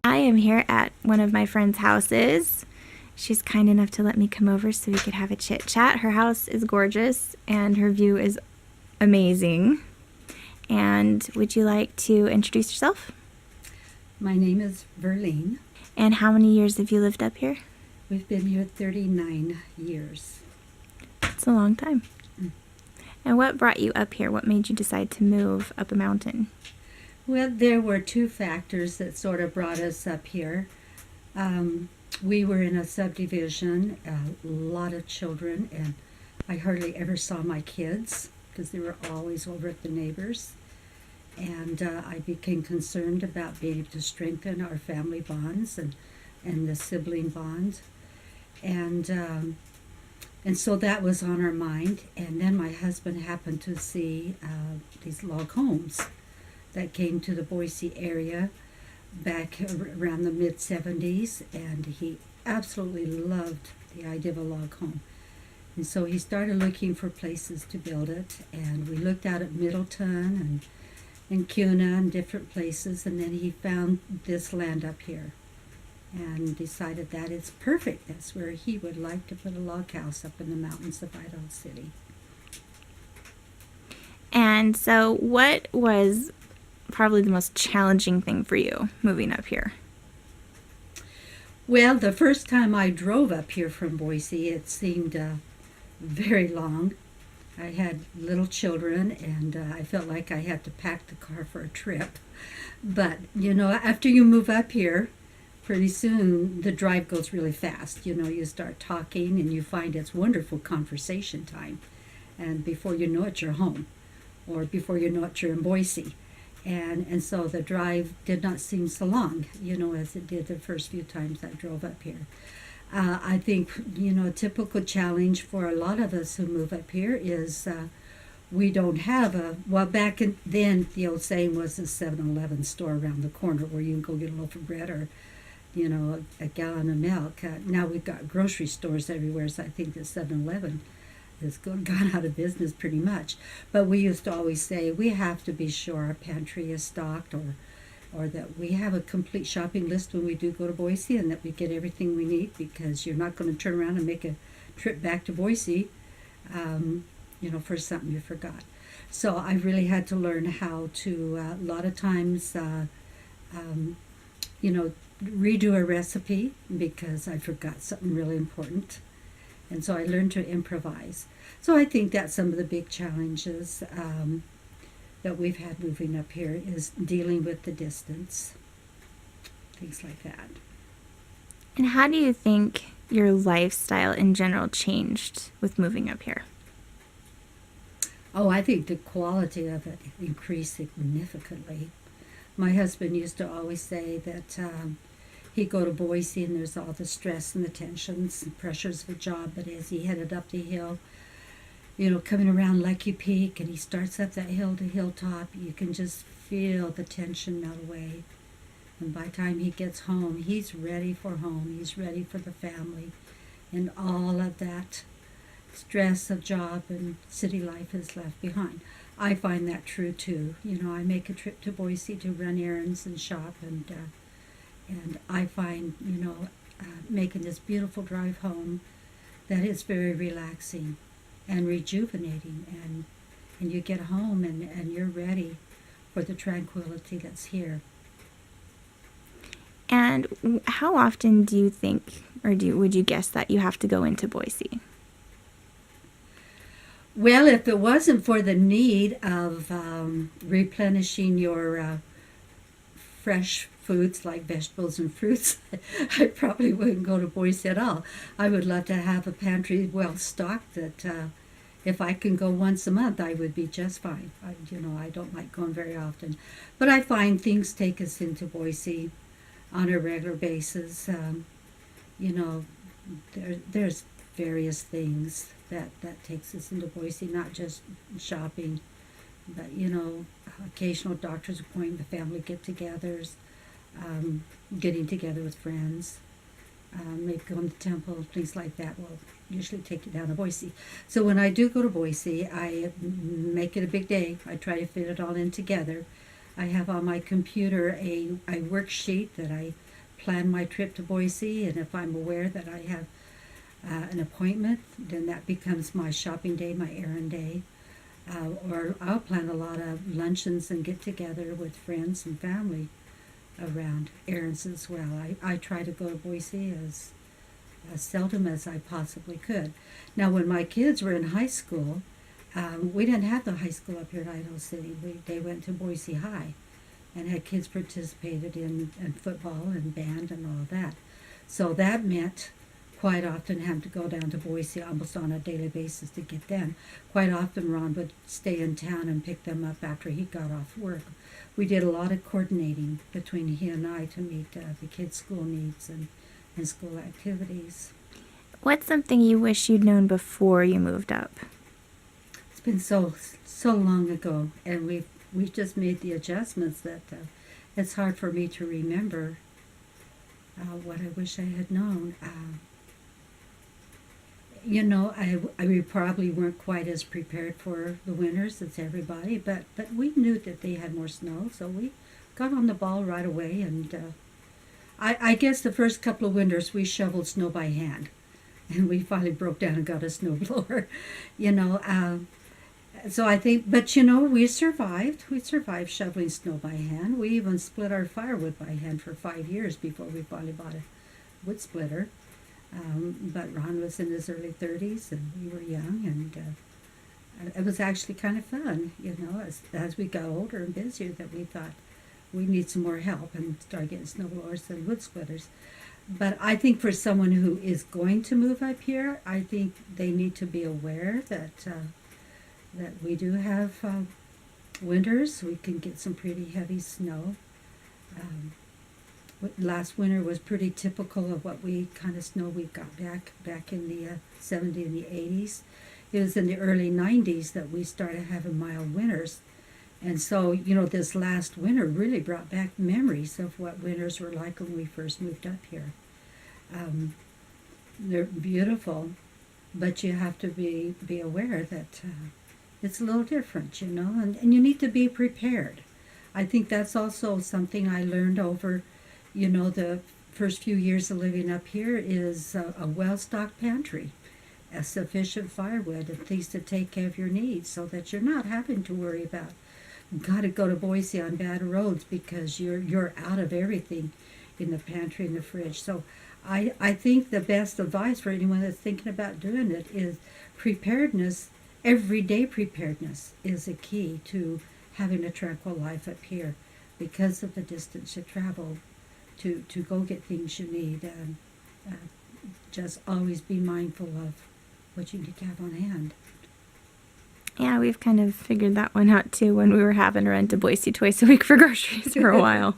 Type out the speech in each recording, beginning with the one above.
I am here at one of my friend's houses. She's kind enough to let me come over so we could have a chit chat. Her house is gorgeous and her view is amazing. And would you like to introduce yourself? My name is Verleen. And how many years have you lived up here? We've been here 39 years. It's a long time. And what brought you up here? What made you decide to move up a mountain? Well, there were two factors that sort of brought us up here. We were in a subdivision, a lot of children, and I hardly ever saw my kids because they were always over at the neighbors. And I became concerned about being able to strengthen our family bonds and the sibling bond. And so that was on our mind. And then my husband happened to see these log homes that came to the Boise area back around the mid-70s, and he absolutely loved the idea of a log home. And so he started looking for places to build it, and we looked out at Middleton and Kuna and different places, and then he found this land up here and decided that it's perfect. That's where he would like to put a log house, up in the mountains of Idaho City. And so what was probably the most challenging thing for you moving up here? Well, the first time I drove up here from Boise, it seemed very long. I had little children, and I felt like I had to pack the car for a trip. But, after you move up here, pretty soon the drive goes really fast. You start talking, and you find it's wonderful conversation time. And before you know it, you're home. Or before you know it, you're in Boise. And so the drive did not seem so long, as it did the first few times I drove up here. I think, a typical challenge for a lot of us who move up here is we don't have back then the old saying was a 7-Eleven store around the corner where you can go get a loaf of bread or, a gallon of milk. Now we've got grocery stores everywhere, so I think the 7-Eleven has gone out of business pretty much. But we used to always say we have to be sure our pantry is stocked or that we have a complete shopping list when we do go to Boise and that we get everything we need, because you're not going to turn around and make a trip back to Boise, for something you forgot. So I really had to learn how to, a lot of times, redo a recipe because I forgot something really important. And so I learned to improvise. So I think that's some of the big challenges that we've had moving up here is dealing with the distance, things like that. And how do you think your lifestyle in general changed with moving up here? Oh, I think the quality of it increased significantly. My husband used to always say that he'd go to Boise and there's all the stress and the tensions and pressures of a job, but as he headed up the hill, coming around Lucky Peak, and he starts up that hill to hilltop, you can just feel the tension melt away. And by the time he gets home, he's ready for home. He's ready for the family. And all of that stress of job and city life is left behind. I find that true too. I make a trip to Boise to run errands and shop, and I find, making this beautiful drive home, that it's very relaxing and rejuvenating, and you get home and you're ready for the tranquility that's here. And how often do you think, or would you guess that you have to go into Boise? Well, if it wasn't for the need of replenishing your fresh foods like vegetables and fruits, I probably wouldn't go to Boise at all. I would love to have a pantry well stocked that if I can go once a month, I would be just fine. I don't like going very often. But I find things take us into Boise on a regular basis. There's various things that takes us into Boise, not just shopping, but, occasional doctor's appointment, family get-togethers, getting together with friends, maybe going to the temple, things like that will usually take you down to Boise. So when I do go to Boise, I make it a big day. I try to fit it all in together. I have on my computer a worksheet that I plan my trip to Boise, and if I'm aware that I have an appointment, then that becomes my shopping day, my errand day. Or I'll plan a lot of luncheons and get together with friends and family around errands as well. I try to go to Boise as seldom as I possibly could. Now, when my kids were in high school, we didn't have the high school up here in Idaho City. They went to Boise High and had kids participated in football and band and all of that. So that meant quite often having to go down to Boise almost on a daily basis to get them. Quite often Ron would stay in town and pick them up after he got off work. We did a lot of coordinating between he and I to meet the kids' school needs and school activities. What's something you wish you'd known before you moved up? It's been so long ago, and we've just made the adjustments that it's hard for me to remember what I wish I had known. We probably weren't quite as prepared for the winters as everybody, but we knew that they had more snow, so we got on the ball right away. And I guess the first couple of winters we shoveled snow by hand, and we finally broke down and got a snowblower. So I think, but we survived. We survived shoveling snow by hand. We even split our firewood by hand for 5 years before we finally bought a wood splitter. But Ron was in his early 30s, and we were young, and it was actually kind of fun, as we got older and busier, that we thought we need some more help and started getting snowblowers and wood splitters. But I think for someone who is going to move up here, I think they need to be aware that we do have winters. We can get some pretty heavy snow. Last winter was pretty typical of what kind of snow we got back in the 70s and the 80s. It was in the early 90s that we started having mild winters. And so, this last winter really brought back memories of what winters were like when we first moved up here. They're beautiful, but you have to be aware that it's a little different, and you need to be prepared. I think that's also something I learned over the first few years of living up here is a well-stocked pantry, a sufficient firewood, and things to take care of your needs so that you're not having to worry about, got to go to Boise on bad roads because you're out of everything in the pantry and the fridge. So I think the best advice for anyone that's thinking about doing it is preparedness. Everyday preparedness is a key to having a tranquil life up here because of the distance you travel to go get things you need. Just always be mindful of what you need to have on hand. Yeah, we've kind of figured that one out too when we were having to run to Boise twice a week for groceries for a while.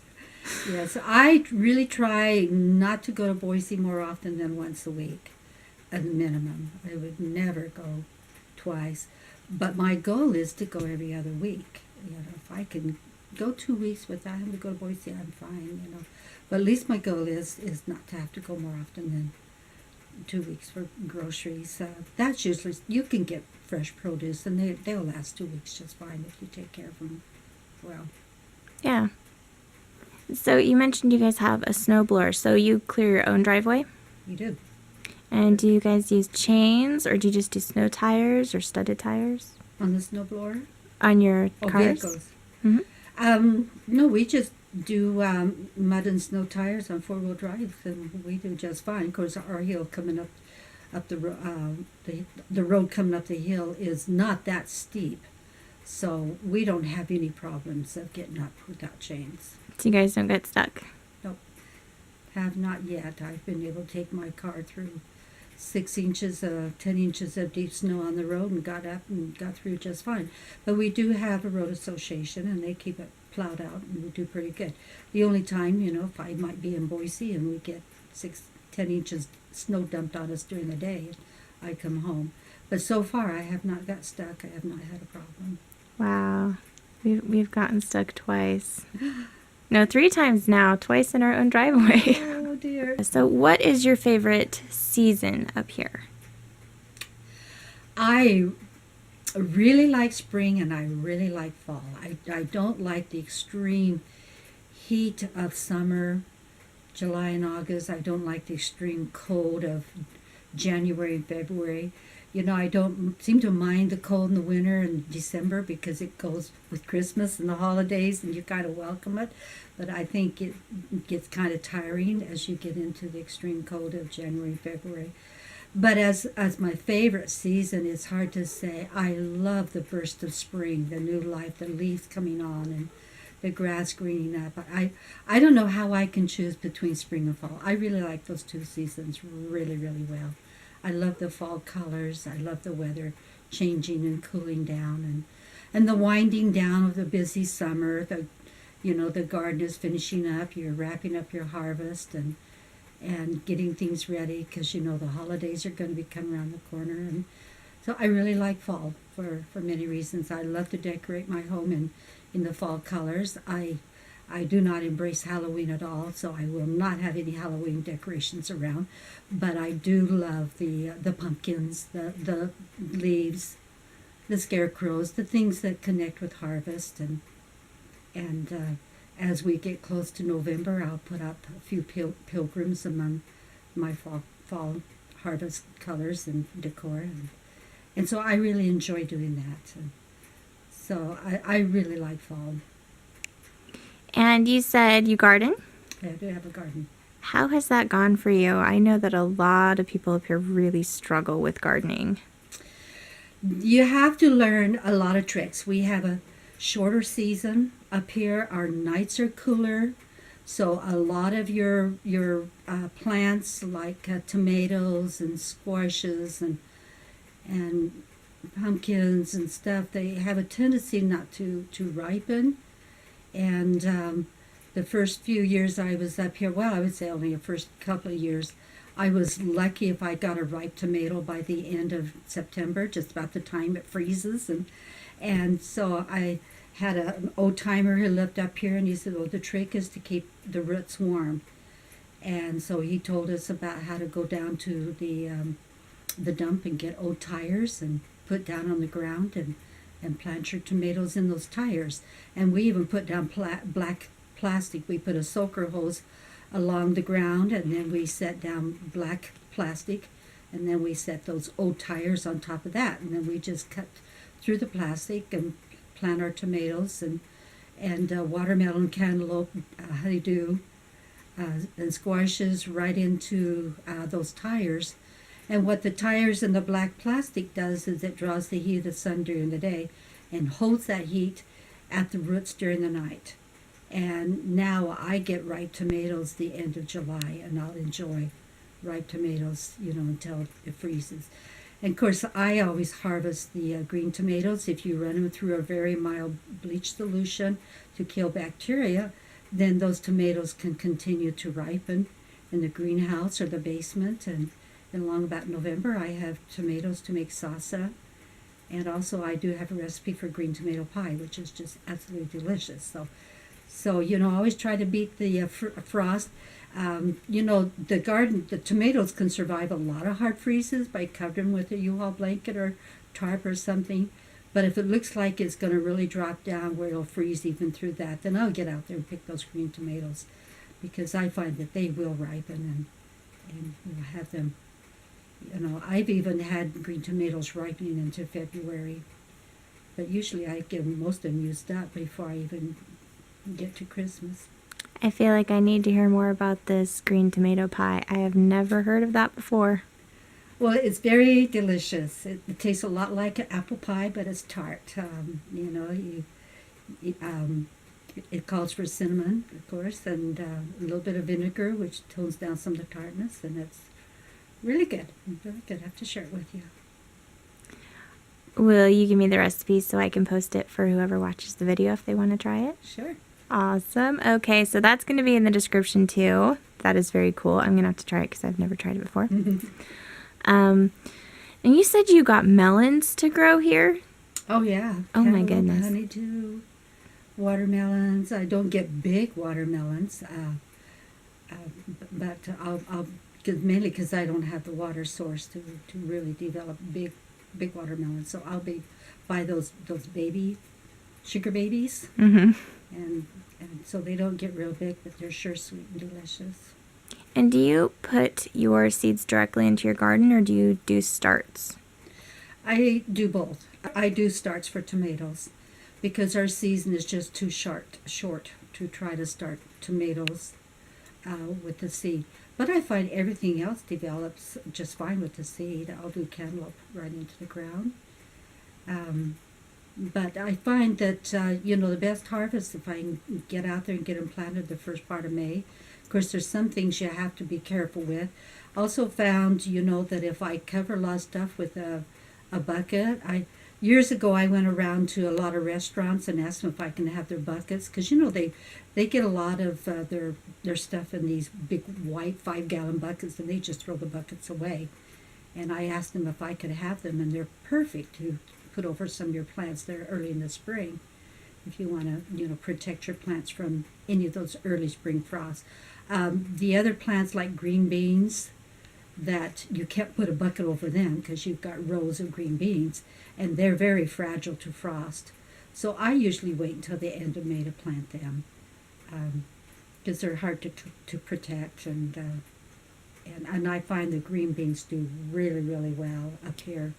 Yes, I really try not to go to Boise more often than once a week, at a minimum. I would never go twice. But my goal is to go every other week. If I can go 2 weeks without having to go to Boise, I'm fine, But at least my goal is not to have to go more often than 2 weeks for groceries. That's usually, you can get fresh produce, and they'll last 2 weeks just fine if you take care of them well. Yeah. So you mentioned you guys have a snowblower, so you clear your own driveway? We do. And do you guys use chains, or do you just do snow tires or studded tires? On the snowblower? On your cars? Vehicles. Mm-hmm. No, we just do mud and snow tires on 4-wheel drive, and we do just fine. Of course, our hill coming up the road coming up the hill is not that steep, so we don't have any problems of getting up without chains. So you guys don't get stuck? Nope, have not yet. I've been able to take my car through 10 inches of deep snow on the road and got up and got through just fine. But we do have a road association, and they keep it plowed out, and we do pretty good. The only time, if I might be in Boise and we get 10 inches snow dumped on us during the day, I come home. But so far, I have not got stuck. I have not had a problem. Wow. We've gotten stuck twice. No, 3 times now, twice in our own driveway. Oh, dear. So what is your favorite season up here? I really like spring, and I really like fall. I don't like the extreme heat of summer. July and August. I don't like the extreme cold of January and February. I don't seem to mind the cold in the winter and December because it goes with Christmas and the holidays and you kind of welcome it. But I think it gets kind of tiring as you get into the extreme cold of January and February. But as my favorite season, it's hard to say. I love the burst of spring, the new life, the leaves coming on, and the grass greening up. I don't know how I can choose between spring and fall. I really like those two seasons really, really well. I love the fall colors. I love the weather changing and cooling down, and the winding down of the busy summer. The garden is finishing up. You're wrapping up your harvest and getting things ready because the holidays are going to be coming around the corner. And so I really like fall for many reasons. I love to decorate my home in the fall colors. I do not embrace Halloween at all, so I will not have any Halloween decorations around. But I do love the pumpkins, the leaves, the scarecrows, the things that connect with harvest. And as we get close to November, I'll put up a few pilgrims among my fall harvest colors and decor. And so I really enjoy doing that. So I really like fall. And you said you garden? I do have a garden. How has that gone for you? I know that a lot of people up here really struggle with gardening. You have to learn a lot of tricks. We have a shorter season up here. Our nights are cooler, so a lot of your plants like tomatoes and squashes and pumpkins and stuff, they have a tendency not to ripen. And the first few years I was up here, well, I would say only the first couple of years, I was lucky if I got a ripe tomato by the end of September, just about the time it freezes. And so I had an old timer who lived up here, and he said, well, the trick is to keep the roots warm. And so he told us about how to go down to the dump and get old tires and put down on the ground and plant your tomatoes in those tires. And we even put down black plastic. We put a soaker hose along the ground, and then we set down black plastic, and then we set those old tires on top of that, and then we just cut through the plastic and plant our tomatoes and watermelon, cantaloupe, honeydew, and squashes right into those tires. And what the tires and the black plastic does is it draws the heat of the sun during the day and holds that heat at the roots during the night. And now I get ripe tomatoes the end of July, and I'll enjoy ripe tomatoes, until it freezes. And of course, I always harvest the green tomatoes. If you run them through a very mild bleach solution to kill bacteria, then those tomatoes can continue to ripen in the greenhouse or the basement. And along about November, I have tomatoes to make salsa. And also I do have a recipe for green tomato pie, which is just absolutely delicious. So I always try to beat the frost. The garden, the tomatoes can survive a lot of hard freezes by covering them with a U-Haul blanket or tarp or something. But if it looks like it's going to really drop down where it'll freeze even through that, then I'll get out there and pick those green tomatoes, because I find that they will ripen and we'll have them. I've even had green tomatoes ripening into February, but usually I get most of them used up before I even get to Christmas. I feel like I need to hear more about this green tomato pie. I have never heard of that before. Well, it's very delicious. It tastes a lot like an apple pie, but it's tart. It calls for cinnamon, of course, and a little bit of vinegar, which tones down some of the tartness, and it's really good. Really good. I have to share it with you. Will you give me the recipe so I can post it for whoever watches the video if they want to try it? Sure. Awesome. Okay, so that's going to be in the description too. That is very cool. I'm going to have to try it because I've never tried it before. And you said you got melons to grow here? Oh, yeah. Oh, my goodness. Honeydew, watermelons. I don't get big watermelons, but I'll mainly because I don't have the water source to really develop big watermelons. So I'll buy those baby sugar babies, Mm-hmm. and so they don't get real big, but they're sure sweet and delicious. And do you put your seeds directly into your garden, or do you do starts? I do both. I do starts for tomatoes because our season is just too short to try to start tomatoes with the seed. But I find everything else develops just fine with the seed. I'll do cantaloupe right into the ground. But I find that, the best harvest if I can get out there and get them planted the first part of May. Of course, there's some things you have to be careful with. Also found, that if I cover a lot of stuff with a bucket, years ago I went around to a lot of restaurants and asked them if I can have their buckets, because they get a lot of their stuff in these big white 5-gallon buckets, and they just throw the buckets away. And I asked them if I could have them, and they're perfect to put over some of your plants there early in the spring, if you want to protect your plants from any of those early spring frosts. The other plants like green beans, that you can't put a bucket over them because you've got rows of green beans, and they're very fragile to frost. So I usually wait until the end of May to plant them, because they're hard to protect, and I find the green beans do really, really well up here.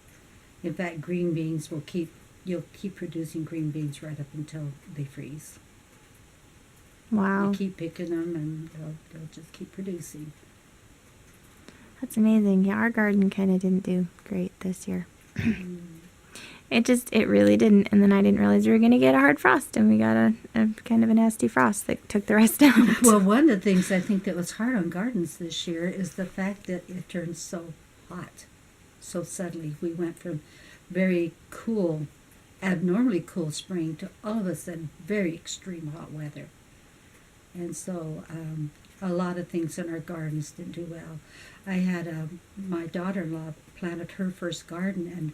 In fact, green beans you'll keep producing green beans right up until they freeze. Wow. You keep picking them, and they'll just keep producing. That's amazing. Yeah, our garden kind of didn't do great this year. It really didn't. And then I didn't realize we were going to get a hard frost, and we got a kind of a nasty frost that took the rest out. Well, one of the things I think that was hard on gardens this year is the fact that it turned so hot so suddenly. We went from very cool, abnormally cool spring to all of a sudden very extreme hot weather. And so a lot of things in our gardens didn't do well. I had my daughter-in-law planted her first garden, and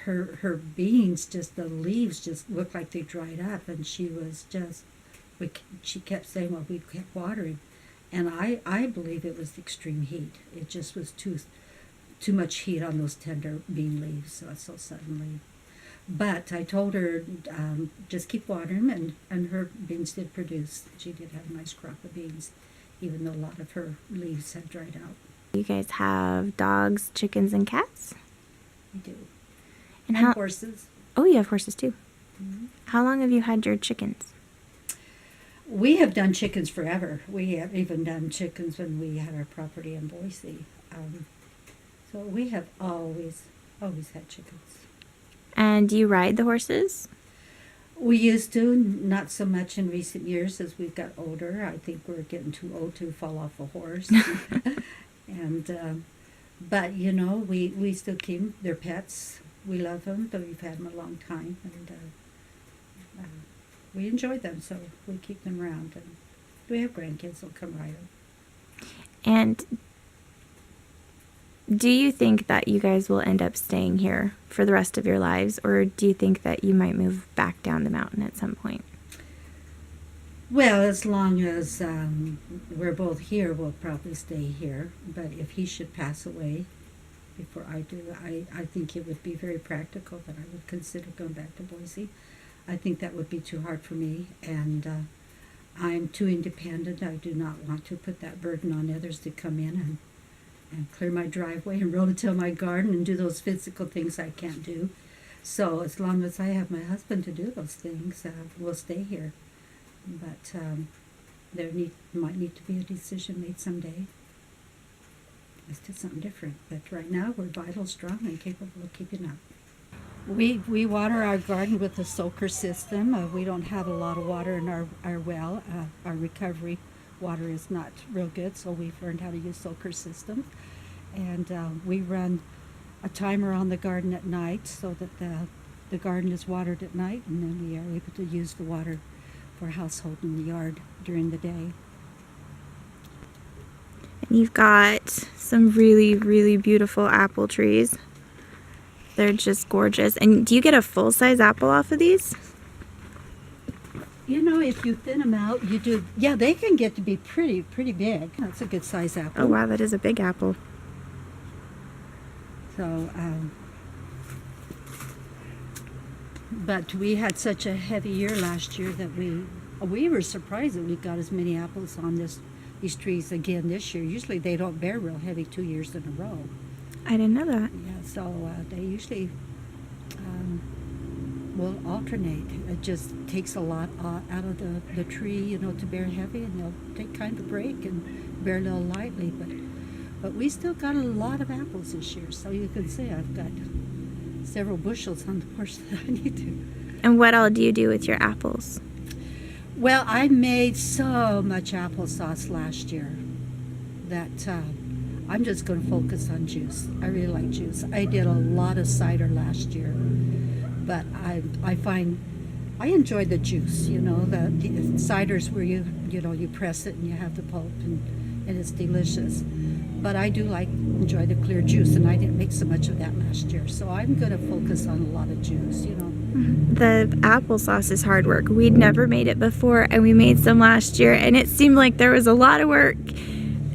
her beans, just the leaves just looked like they dried up, and she kept saying, well, we kept watering. And I believe it was the extreme heat. It just was too much heat on those tender bean leaves so suddenly. But I told her, just keep watering them, and her beans did produce. She did have a nice crop of beans, even though a lot of her leaves had dried out. You guys have dogs, chickens, and cats? We do. And horses. Oh, you have horses too. Mm-hmm. How long have you had your chickens? We have done chickens forever. We have even done chickens when we had our property in Boise. So we have always had chickens. And do you ride the horses? We used to, not so much in recent years as we've got older. I think we're getting too old to fall off a horse. But we still keep them. They're pets. We love them, but we've had them a long time, and we enjoy them, so we keep them around. And we have grandkids that'll come ride them. And do you think that you guys will end up staying here for the rest of your lives, or do you think that you might move back down the mountain at some point? Well, as long as we're both here, we'll probably stay here. But if he should pass away before I do, I think it would be very practical that I would consider going back to Boise. I think that would be too hard for me, and I'm too independent. I do not want to put that burden on others to come in and clear my driveway and rototill my garden and do those physical things I can't do. So as long as I have my husband to do those things, we'll stay here. But there might need to be a decision made someday as to something different. But right now we're vital, strong, and capable of keeping up. We water our garden with a soaker system. We don't have a lot of water in our well. Our recovery water is not real good, so we've learned how to use soaker systems. And we run a timer on the garden at night so that the garden is watered at night, and then we are able to use the water for household in the yard during the day. And you've got some really, really beautiful apple trees. They're just gorgeous. And do you get a full-size apple off of these? If you thin them out, you do. Yeah, they can get to be pretty big. That's a good size apple. Oh, wow, that is a big apple. So, but we had such a heavy year last year that we were surprised that we got as many apples on this these trees again this year. Usually they don't bear real heavy 2 years in a row. I didn't know that. Yeah, so they usually will alternate. It just takes a lot out of the tree, you know, to bear heavy, and they'll take kind of a break and bear a little lightly. But we still got a lot of apples this year, so you can see I've got several bushels on the porch that I need to. And what all do you do with your apples? Well, I made so much applesauce last year that I'm just going to focus on juice. I really like juice. I did a lot of cider last year, but I find I enjoy the juice. You know, the ciders where you press it and you have the pulp and it's delicious. But I do enjoy the clear juice, and I didn't make so much of that last year. So I'm going to focus on a lot of juice. You know. The applesauce is hard work. We'd never made it before, and we made some last year, and it seemed like there was a lot of work.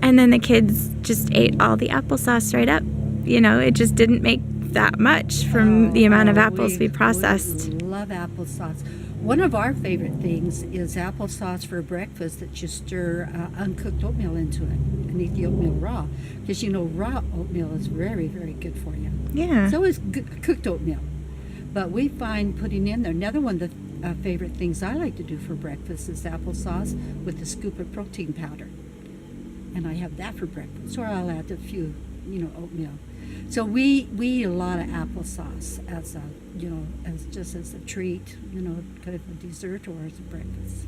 And then the kids just ate all the applesauce right up. You know, it just didn't make that much from the amount of apples we processed. We love applesauce. One of our favorite things is applesauce for breakfast that you stir uncooked oatmeal into it and eat the oatmeal raw. Because you know, raw oatmeal is very, very good for you. Yeah. So is cooked oatmeal. But we find putting in there, another one of the favorite things I like to do for breakfast is applesauce with a scoop of protein powder. And I have that for breakfast. Or I'll add a few, oatmeal. So we eat a lot of applesauce as as a treat, kind of a dessert or as a breakfast.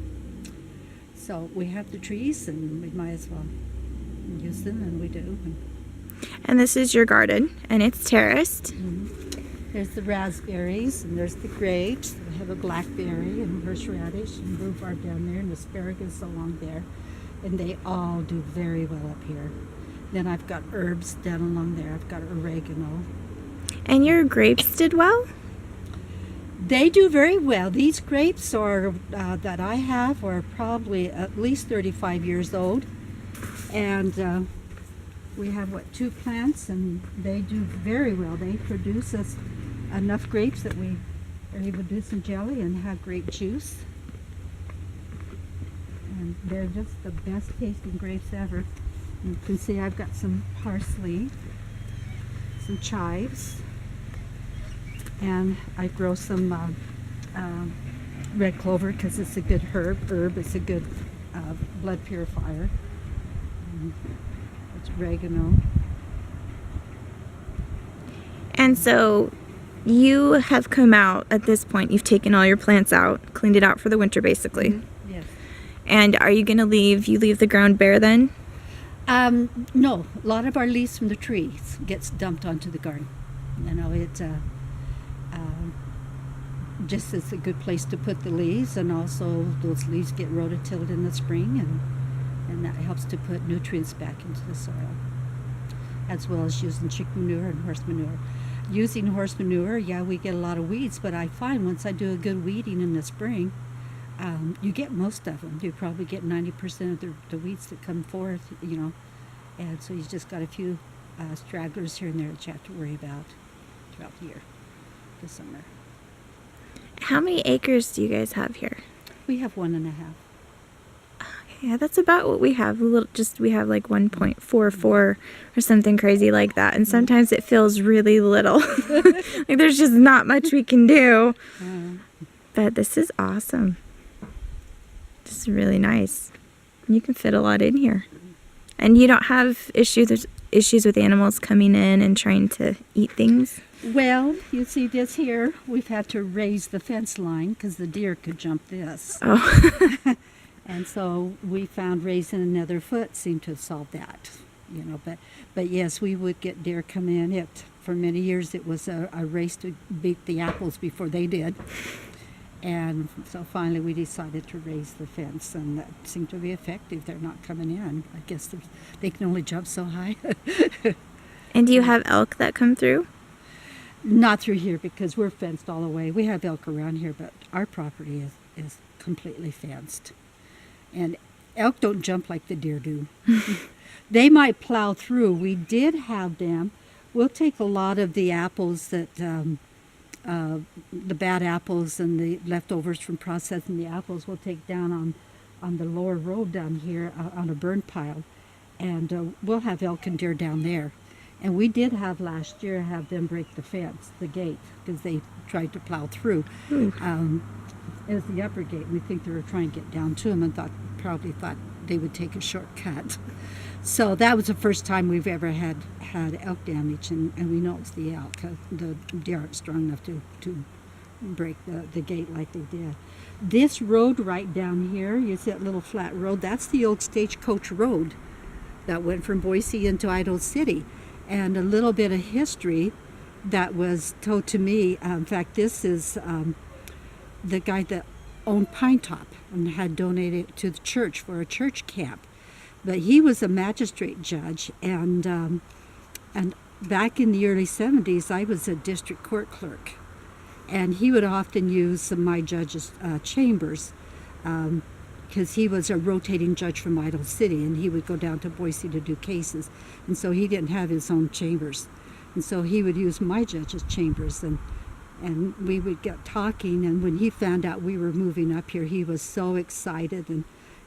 So we have the trees, and we might as well use them, and we do. And this is your garden, and it's terraced. Mm-hmm. There's the raspberries, and there's the grapes. We have a blackberry and horseradish and rhubarb down there, and asparagus along there. And they all do very well up here. Then I've got herbs down along there. I've got oregano. And your grapes did well? They do very well. These grapes are that I have are probably at least 35 years old. And we have, 2 plants, and they do very well. They produce us enough grapes that we are able to do some jelly and have grape juice. And they're just the best tasting grapes ever. You can see I've got some parsley, some chives, and I grow some red clover because it's a good herb. It's a good blood purifier. It's oregano. And so you have come out at this point. You've taken all your plants out, cleaned it out for the winter basically. Mm-hmm. Yes. And are you going to leave the ground bare then? No, a lot of our leaves from the trees gets dumped onto the garden. It just is a good place to put the leaves, and also those leaves get rototilled in the spring, and that helps to put nutrients back into the soil, as well as using chicken manure and horse manure. Using horse manure, we get a lot of weeds, but I find once I do a good weeding in the spring, you get most of them. You probably get 90% of the weeds that come forth, and so you just got a few stragglers here and there that you have to worry about throughout the year, the summer. How many acres do you guys have here? We have 1.5. Yeah, that's about what we have. We have like 1.44 or something crazy like that. And sometimes it feels really little. Like there's just not much we can do. But this is awesome. This is really nice. You can fit a lot in here. And you don't have issues with animals coming in and trying to eat things? Well, you see this here, we've had to raise the fence line because the deer could jump this. Oh. And so we found raising another foot seemed to have solved that, But yes, we would get deer come in. For many years it was a race to beat the apples before they did. And so finally we decided to raise the fence, and that seemed to be effective. They're not coming in. I guess they can only jump so high. And do you have elk that come through? Not through here because we're fenced all the way. We have elk around here, but our property is completely fenced. And elk don't jump like the deer do. They might plow through. We did have them. We'll take a lot of the apples that, the bad apples and the leftovers from processing the apples, we'll take down on the lower road down here on a burn pile, and we'll have elk and deer down there. And we did have last year have them break the fence, the gate, because they tried to plow through. It was the upper gate. We think they were trying to get down to them and probably thought they would take a shortcut. So that was the first time we've ever had elk damage, and we know it's the elk. The deer aren't strong enough to break the gate like they did. This road right down here, you see that little flat road, that's the old stagecoach road that went from Boise into Idaho City. And a little bit of history that was told to me. In fact, this is the guy that owned Pine Top and had donated it to the church for a church camp. But he was a magistrate judge, and back in the early 70s, I was a district court clerk. And he would often use some of my judges' chambers because he was a rotating judge from Idaho City, and he would go down to Boise to do cases. And so he didn't have his own chambers. And so he would use my judges' chambers, and we would get talking. And when he found out we were moving up here, he was so excited.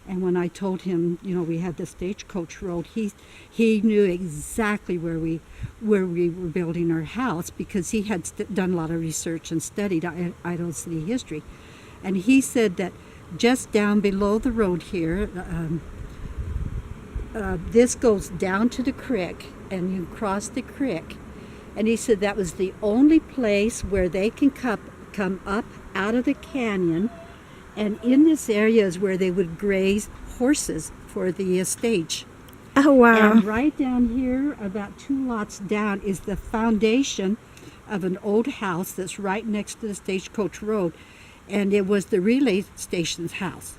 And when I told him, we had the stagecoach road, he knew exactly where we were building our house, because he had done a lot of research and studied Idaho City history. And he said that just down below the road here, this goes down to the creek, and you cross the creek. And he said that was the only place where they can come up out of the canyon. And in this area is where they would graze horses for the stage. Oh, wow. And right down here, about 2 lots down, is the foundation of an old house that's right next to the stagecoach road. And it was the relay station's house.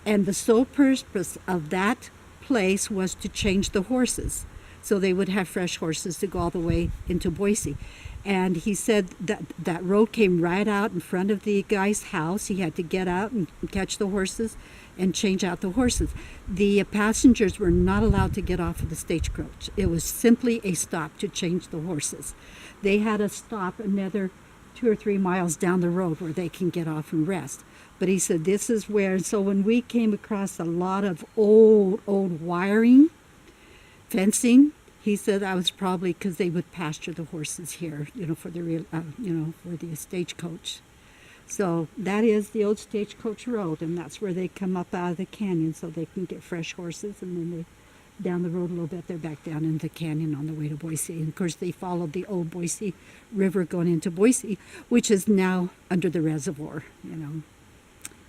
And the sole purpose of that place was to change the horses, so they would have fresh horses to go all the way into Boise. And he said that road came right out in front of the guy's house. He had to get out and catch the horses and change out the horses. The passengers were not allowed to get off of the stagecoach. It was simply a stop to change the horses. They had to stop another 2 or 3 miles down the road where they can get off and rest. But he said this is where, and so when we came across a lot of old wiring, fencing, he said that was probably because they would pasture the horses here, for the real, for the stagecoach. So that is the old stagecoach road, and that's where they come up out of the canyon so they can get fresh horses, and then they down the road a little bit, they're back down in the canyon on the way to Boise. And of course, they followed the old Boise River going into Boise, which is now under the reservoir,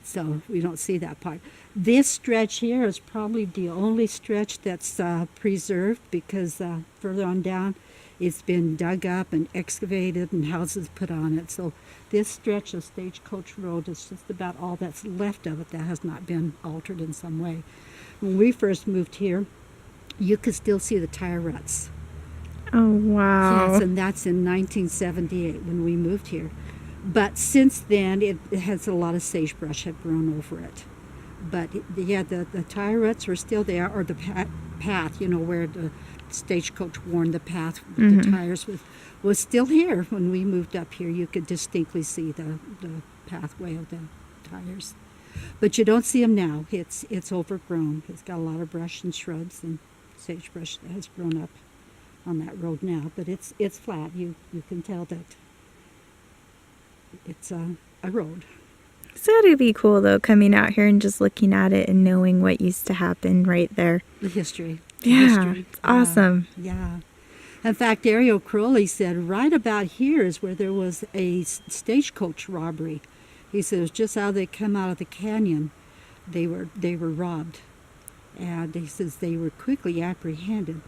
So we don't see that part. This stretch here is probably the only stretch that's preserved, because further on down it's been dug up and excavated and houses put on it. So this stretch of Stagecoach Road is just about all that's left of it that has not been altered in some way. When we first moved here, you could still see the tire ruts. Oh, wow. Yes, and that's in 1978 when we moved here. But since then, it has a lot of sagebrush had grown over it. But the tire ruts were still there, or the path, where the stagecoach worn the path with the tires was still here when we moved up here. You could distinctly see the pathway of the tires. But you don't see them now. It's overgrown. It's got a lot of brush and shrubs and sagebrush that has grown up on that road now. But it's flat. You can tell that it's a road. It's gotta be cool, though, coming out here and just looking at it and knowing what used to happen right there. The history. It's awesome. Yeah. In fact, Ariel Crowley said right about here is where there was a stagecoach robbery. He said it was just how they come out of the canyon. They were robbed. And he says they were quickly apprehended.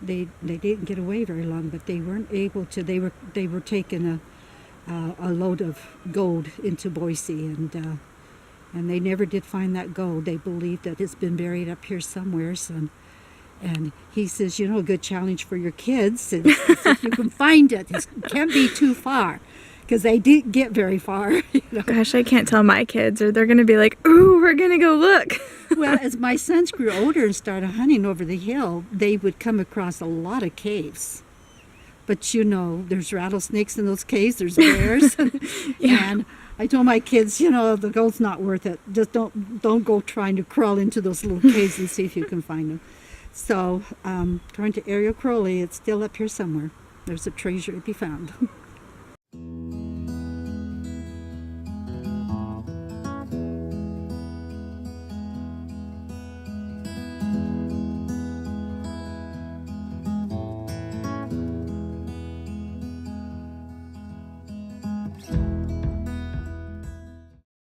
They didn't get away very long, but they weren't able to. They were taking a load of gold into Boise, and they never did find that gold. They believe that it's been buried up here somewhere. And he says, a good challenge for your kids, and if you can find it, it can't be too far, because they didn't get very far. Gosh, I can't tell my kids, or they're going to be like, ooh, we're going to go look. Well, as my sons grew older and started hunting over the hill, they would come across a lot of caves. But there's rattlesnakes in those caves, there's bears. Yeah. And I told my kids, you know, the gold's not worth it. Just don't go trying to crawl into those little caves and see if you can find them. So, according to Ariel Crowley, it's still up here somewhere. There's a treasure to be found.